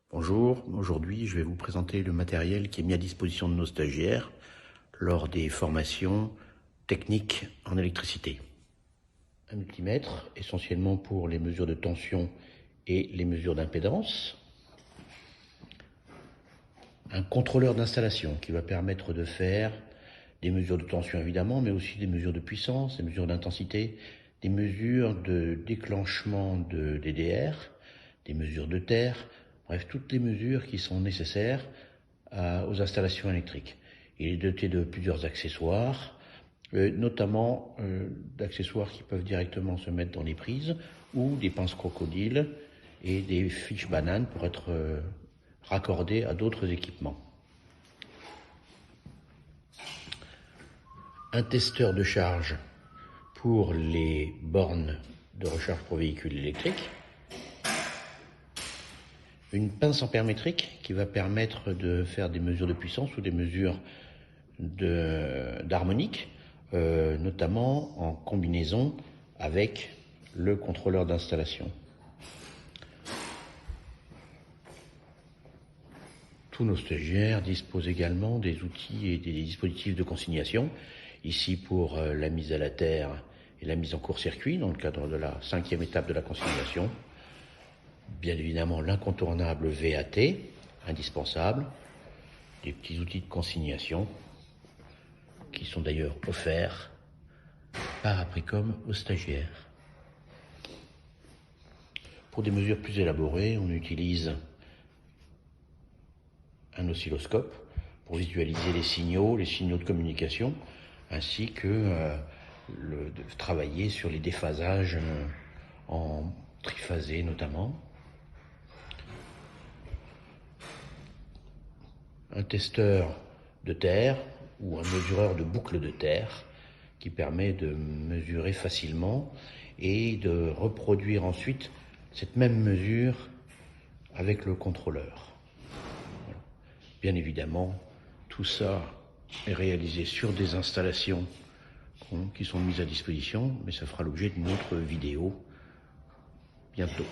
Bonjour, aujourd'hui je vais vous présenter le matériel qui est mis à disposition de nos stagiaires lors des formations techniques en électricité. Un multimètre, essentiellement pour les mesures de tension et les mesures d'impédance. Un contrôleur d'installation qui va permettre de faire des mesures de tension évidemment, mais aussi des mesures de puissance, des mesures d'intensité, des mesures de déclenchement de DDR, des mesures de terre, bref, toutes les mesures qui sont nécessaires aux installations électriques. Il est doté de plusieurs accessoires, notamment d'accessoires qui peuvent directement se mettre dans les prises, ou des pinces crocodiles et des fiches bananes pour être raccordés à d'autres équipements. Un testeur de charge pour les bornes de recharge pour véhicules électriques. Une pince ampère-métrique qui va permettre de faire des mesures de puissance ou des mesures d'harmonique, notamment en combinaison avec le contrôleur d'installation. Tous nos stagiaires disposent également des outils et des dispositifs de consignation, ici pour la mise à la terre et la mise en court-circuit dans le cadre de la 5e étape de la consignation. Bien évidemment l'incontournable VAT, indispensable, des petits outils de consignation qui sont d'ailleurs offerts par Apricom aux stagiaires. Pour des mesures plus élaborées, on utilise un oscilloscope pour visualiser les signaux de communication, ainsi que travailler sur les déphasages en triphasé notamment. Un testeur de terre ou un mesureur de boucle de terre qui permet de mesurer facilement et de reproduire ensuite cette même mesure avec le contrôleur. Bien évidemment, tout ça est réalisé sur des installations qui sont mises à disposition, mais ça fera l'objet d'une autre vidéo bientôt.